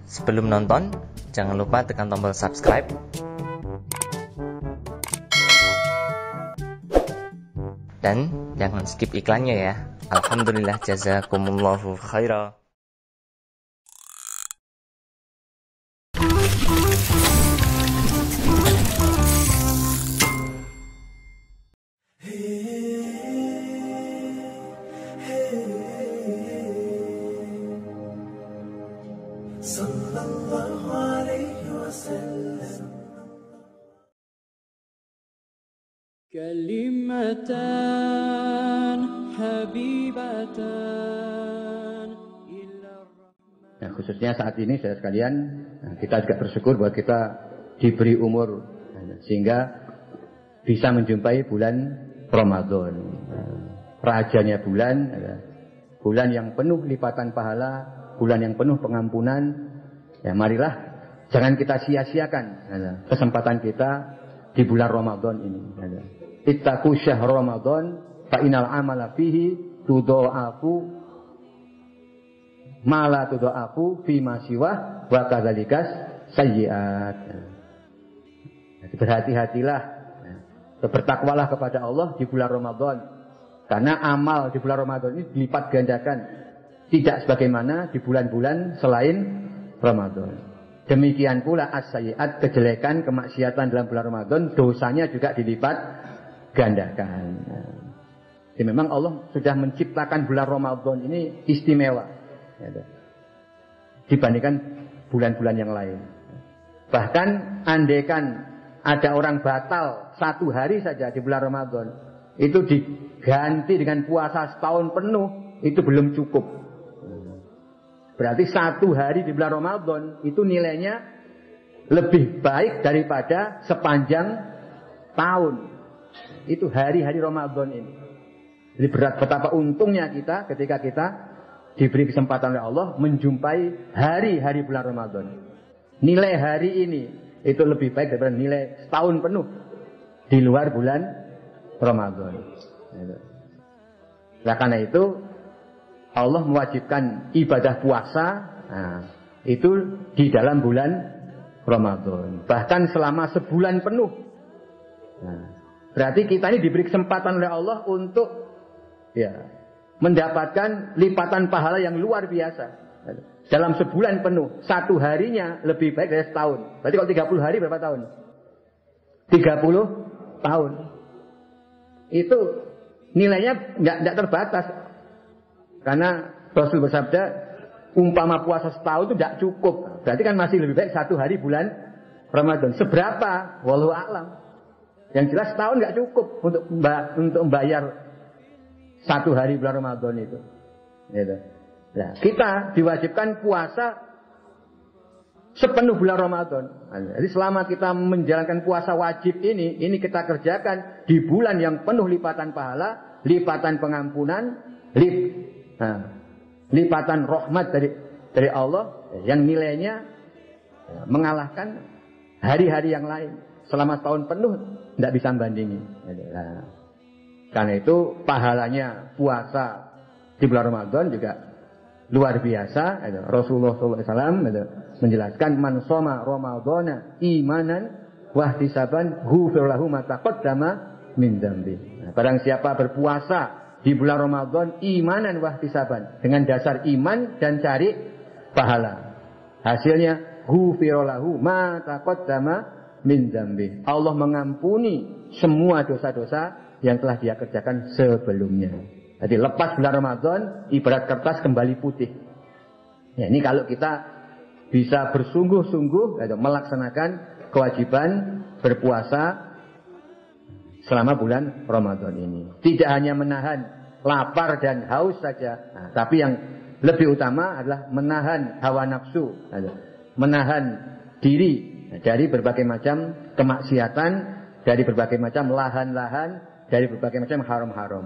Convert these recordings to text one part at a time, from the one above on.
Sebelum nonton, jangan lupa tekan tombol subscribe dan jangan skip iklannya ya. Alhamdulillah, jazakumullahu khairan. Kalimatan habibatan. Nah, khususnya saat ini saudara sekalian, kita juga bersyukur bahwa kita diberi umur sehingga bisa menjumpai bulan Ramadan. Rajanya bulan yang penuh lipatan pahala, bulan yang penuh pengampunan. Ya, marilah jangan kita sia-siakan kesempatan kita di bulan Ramadan ini. Ittaqu syahr Ramadan fa innal amala fihi tudha'afu ma la tudha'afu fi ma siwa wa kadzalikas sayyi'at. Jadi berhati-hatilah, bertakwalah kepada Allah di bulan Ramadan. Karena amal di bulan Ramadan ini dilipat gandakan, tidak sebagaimana di bulan-bulan selain Ramadan. Demikian pula as-sayyi'at, kejelekan, kemaksiatan dalam bulan Ramadan, dosanya juga dilipat gandakan. Jadi memang Allah sudah menciptakan bulan Ramadan ini istimewa dibandingkan bulan-bulan yang lain. Bahkan andaikan ada orang batal satu hari saja di bulan Ramadan, itu diganti dengan puasa setahun penuh, itu belum cukup. Berarti satu hari di bulan Ramadan itu nilainya lebih baik daripada sepanjang tahun. Itu hari-hari Ramadan ini. Jadi betapa untungnya kita ketika kita diberi kesempatan oleh Allah menjumpai hari-hari bulan Ramadan. Nilai hari ini itu lebih baik daripada nilai setahun penuh di luar bulan Ramadan. Nah, karena itu Allah mewajibkan ibadah puasa itu di dalam bulan Ramadan. Bahkan selama sebulan penuh. Berarti kita ini diberi kesempatan oleh Allah untuk mendapatkan lipatan pahala yang luar biasa. Dalam sebulan penuh, satu harinya lebih baik dari setahun. Berarti kalau 30 hari berapa tahun? 30 tahun. Itu nilainya nggak terbatas. Karena Rasul bersabda, umpama puasa setahun itu tidak cukup. Berarti kan masih lebih baik satu hari bulan Ramadan. Seberapa? Wallahu a'lam. Yang jelas setahun nggak cukup untuk membayar satu hari bulan Ramadan itu. Gitu. Nah, kita diwajibkan puasa sepenuh bulan Ramadan. Jadi selama kita menjalankan puasa wajib ini kita kerjakan di bulan yang penuh lipatan pahala, lipatan pengampunan, lipatan rahmat dari Allah yang nilainya mengalahkan hari-hari yang lain. Selama setahun penuh tidak bisa membandingi. Nah, karena itu pahalanya puasa di bulan Ramadan juga luar biasa. Rasulullah SAW menjelaskan, man shoma Ramadhana imanan wahtisaban ghufira lahu ma taqaddama min dzambi. Barang siapa berpuasa di bulan Ramadan imanan wahtisaban, dengan dasar iman dan cari pahala, hasilnya ghufira lahu ma taqaddama min dzambi. Allah mengampuni semua dosa-dosa yang telah dia kerjakan sebelumnya. Jadi lepas bulan Ramadan ibarat kertas kembali putih. Ya, ini kalau kita bisa bersungguh-sungguh melaksanakan kewajiban berpuasa selama bulan Ramadan ini. Tidak hanya menahan lapar dan haus saja, tapi yang lebih utama adalah menahan hawa nafsu, menahan diri dari berbagai macam kemaksiatan, dari berbagai macam lahan-lahan, dari berbagai macam haram-haram.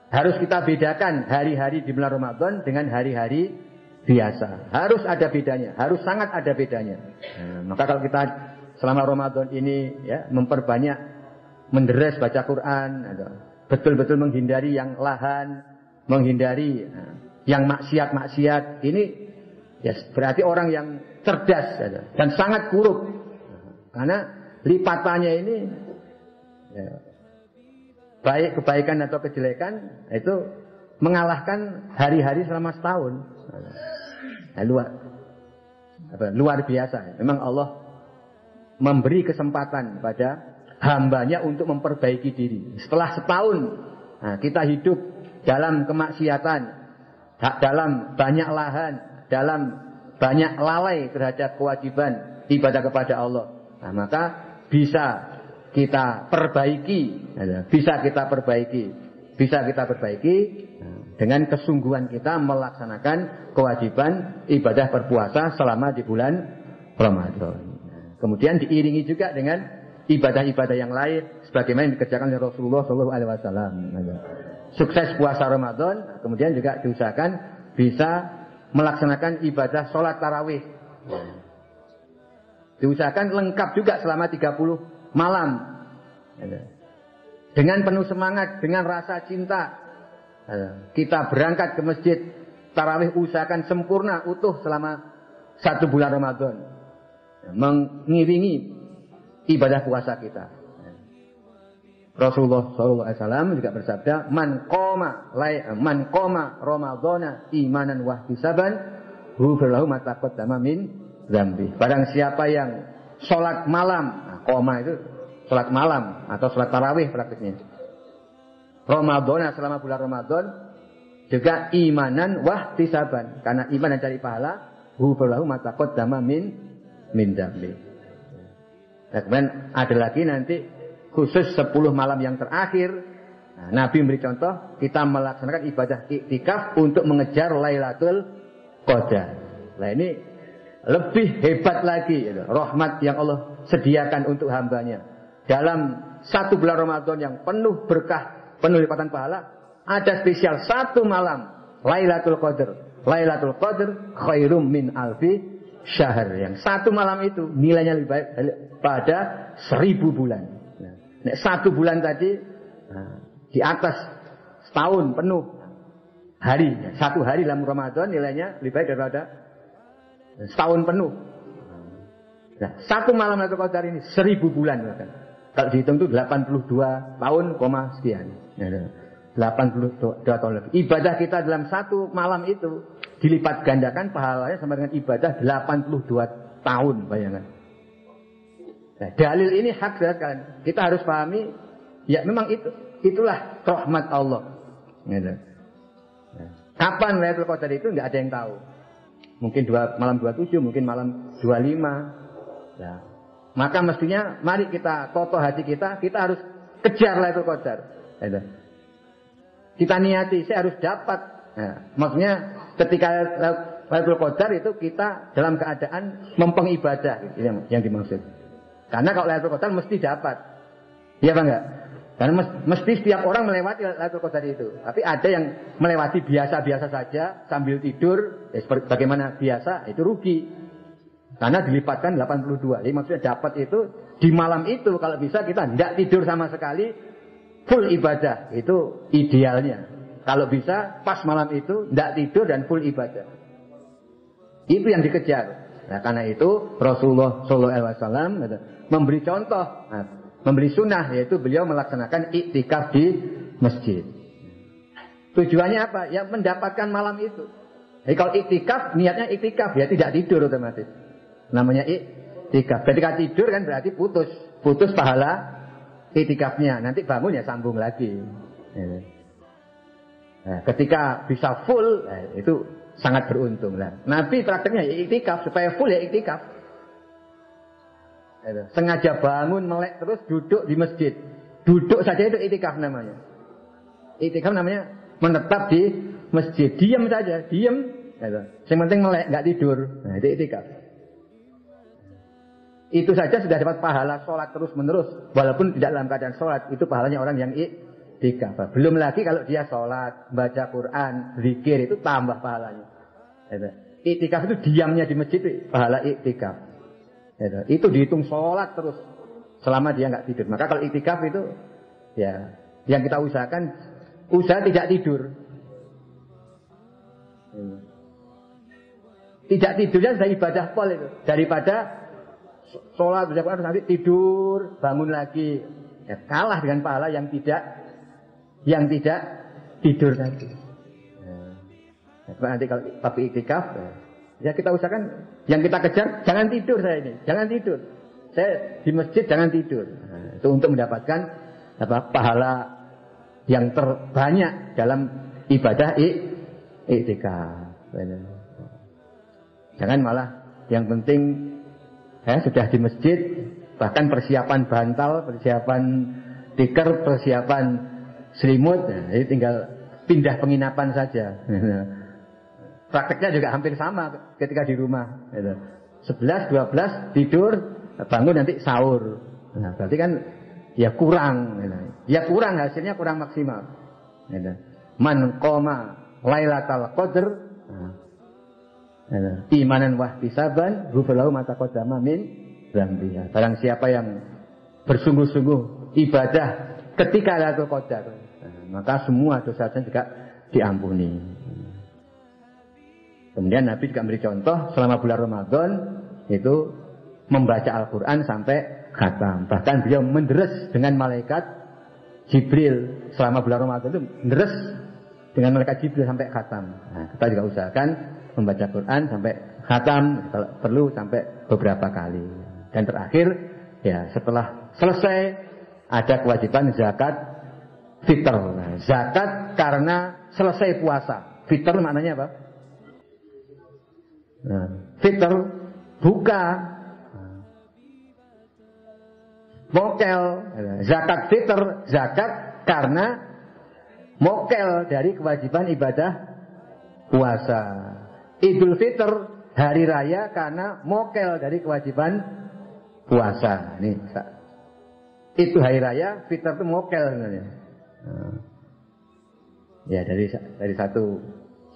Harus kita bedakan hari-hari di bulan Ramadan dengan hari-hari biasa. Harus ada bedanya, harus sangat ada bedanya. Maka kalau kita selama Ramadan ini memperbanyak menderes baca Quran, betul-betul menghindari yang lahan, menghindari yang maksiat-maksiat, ini Ya, berarti orang yang cerdas dan sangat kuruk. Karena lipatannya ini ya, baik kebaikan atau kejelekan itu mengalahkan hari-hari selama setahun. Nah, luar biasa. Memang Allah memberi kesempatan pada hambanya untuk memperbaiki diri. Setelah setahun kita hidup dalam kemaksiatan, dalam banyak lahan, dalam banyak lalai terhadap kewajiban ibadah kepada Allah. Nah, maka bisa kita perbaiki dengan kesungguhan kita melaksanakan kewajiban ibadah berpuasa selama di bulan Ramadan. Kemudian diiringi juga dengan ibadah-ibadah yang lain sebagaimana yang dikerjakan oleh Rasulullah SAW. Sukses puasa Ramadan, kemudian juga diusahakan bisa melaksanakan ibadah sholat tarawih. Diusahakan lengkap juga selama 30 malam. Dengan penuh semangat, dengan rasa cinta. Kita berangkat ke masjid tarawih, usahakan sempurna, utuh selama 1 bulan Ramadan. Mengiringi ibadah puasa kita. Rasulullah SAW juga bersabda, Man qoma Ramadana imanan wahtisaban, ghufirlahu ma taqaddama min dzambi. Barang siapa yang sholat malam, qoma itu sholat malam atau sholat tarawih praktiknya. Ramadana selama bulan Ramadan juga imanan wahtisaban, karena iman dan cari pahala, ghufirlahu ma taqaddama min dzambi. Nah, kemudian ada lagi nanti khusus 10 malam yang terakhir. Nah, Nabi memberi contoh kita melaksanakan ibadah iktikaf untuk mengejar Lailatul Qadar. Nah, ini lebih hebat lagi rahmat yang Allah sediakan untuk hambanya. Dalam 1 bulan Ramadan yang penuh berkah, penuh lipatan pahala, ada spesial 1 malam Lailatul Qadar. Lailatul Qadar khairum min alfi syahr. Yang 1 malam itu nilainya lebih baik pada 1000 bulan. Nah, 1 bulan tadi di atas setahun penuh hari. 1 hari dalam Ramadan nilainya lebih baik daripada setahun penuh. Nah, 1 malam Lailatul Qadar ini 1000 bulan. Kalau dihitung itu 82 tahun, sekian. 82 tahun lebih. Ibadah kita dalam 1 malam itu dilipat gandakan pahalanya sama dengan ibadah 82 tahun, bayangkan. Nah, dalil ini hak sekali. Kita harus pahami, ya memang itulah rahmat Allah. Nah, kapan Lailatul Qadar itu nggak ada yang tahu. Mungkin malam 27, mungkin malam 25. Nah, maka mestinya mari kita toto hati kita harus kejar Lailatul Qadar. Kita niati, saya harus dapat. Nah, maksudnya ketika Lailatul Qadar itu kita dalam keadaan mempeng-ibadah, yang dimaksud. Karena kalau Lailatul Qadar mesti dapat. Iya apa enggak? Karena mesti setiap orang melewati Lailatul Qadar itu. Tapi ada yang melewati biasa-biasa saja sambil tidur, bagaimana biasa, itu rugi. Karena dilipatkan 82. Jadi maksudnya dapat itu di malam itu, kalau bisa kita tidak tidur sama sekali, full ibadah. Itu idealnya. Kalau bisa pas malam itu tidak tidur dan full ibadah. Itu yang dikejar. Nah, karena itu Rasulullah SAW memberi contoh, memberi sunnah, yaitu beliau melaksanakan iktikaf di masjid. Tujuannya apa? Ya mendapatkan malam itu. Jadi kalau iktikaf, niatnya iktikaf, ya tidak tidur otomatis. Namanya iktikaf. Ketika tidur kan berarti putus pahala iktikafnya. Nanti bangun ya sambung lagi. Nah, ketika bisa full, itu sangat beruntung. Nabi prakteknya ya iktikaf, supaya full ya iktikaf. Sengaja bangun melek terus duduk di masjid. Duduk saja itu iktikaf namanya. Iktikaf namanya menetap di masjid. Diam saja, diam. Yang penting melek, nggak tidur. Nah, itu iktikaf. Itu saja sudah dapat pahala sholat terus menerus, walaupun tidak dalam keadaan sholat. Itu pahalanya orang yang iktikaf. Belum lagi kalau dia sholat, baca Quran, zikir, itu tambah pahalanya. Iktikaf itu diamnya di masjid, pahala iktikaf. Itu dihitung sholat terus selama dia nggak tidur. Maka kalau iktikaf itu, ya yang kita usahakan, usaha tidak tidur. tidak tidurnya sudah ibadah pol itu. Daripada sholat berjamaah nanti tidur, bangun lagi. Ya, kalah dengan pahala yang tidak tidur tadi. Nanti kalau tapi iktikaf, ya kita usahakan yang kita kejar jangan tidur saya ini, jangan tidur. Saya di masjid jangan tidur. Itu untuk mendapatkan pahala yang terbanyak dalam ibadah iktikaf. Jangan malah yang penting sudah di masjid, bahkan persiapan bantal, persiapan tikar, persiapan selimut, jadi tinggal pindah penginapan saja. Prakteknya juga hampir sama ketika di rumah. 11, 12 tidur, bangun nanti sahur. Nah, berarti kan ya kurang. Ya kurang, hasilnya kurang maksimal. Man qoma lailatal qadr imanan wahtisaban ghufrallahu ma taqaddama min dzambihi. Barang siapa yang bersungguh-sungguh ibadah ketika Lailatul Qadar, maka semua dosanya juga diampuni. Kemudian Nabi juga memberi contoh selama bulan Ramadan itu membaca Al-Quran sampai khatam. Bahkan beliau menderes dengan malaikat Jibril selama bulan Ramadan itu menderes dengan malaikat Jibril sampai khatam. Nah, kita juga usahakan membaca Quran sampai khatam, kalau perlu sampai beberapa kali. Dan terakhir, ya setelah selesai ada kewajiban zakat fitr. Nah, zakat karena selesai puasa. Fitr maknanya apa? Nah, fitr buka, mokel. Zakat fitr, zakat karena mokel dari kewajiban ibadah puasa. Idul Fitr, hari raya karena mokel dari kewajiban puasa. Ini itu hari raya, fitr itu mokel sebenarnya. Ya dari satu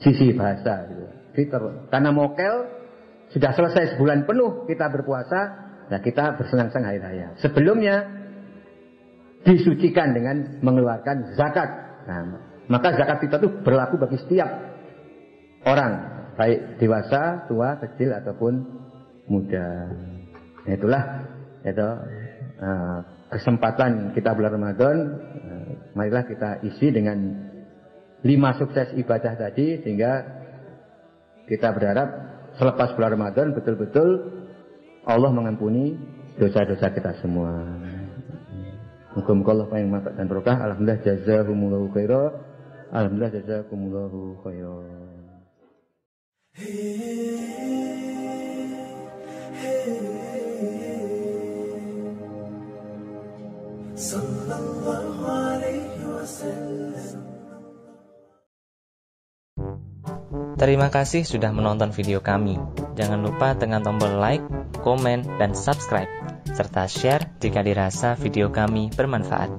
sisi bahasa gitu. Fitr karena mokel sudah selesai sebulan penuh kita berpuasa, nah kita bersenang-senang hari raya. Sebelumnya disucikan dengan mengeluarkan zakat. Nah, maka zakat fitr itu berlaku bagi setiap orang, baik dewasa, tua, kecil ataupun muda. Itulah kesempatan kita bulan Ramadan. Marilah kita isi dengan 5 sukses ibadah tadi, sehingga kita berharap selepas bulan Ramadan betul-betul Allah mengampuni dosa-dosa kita semua. Muka-muka Allah yang manfaat dan berkah. Alhamdulillah jazakumullahu khairan. Alhamdulillah jazakumullahu khairan. Sallallahu alaihi wasallam. Terima kasih sudah menonton video kami. Jangan lupa tekan tombol like, komen, dan subscribe, serta share jika dirasa video kami bermanfaat.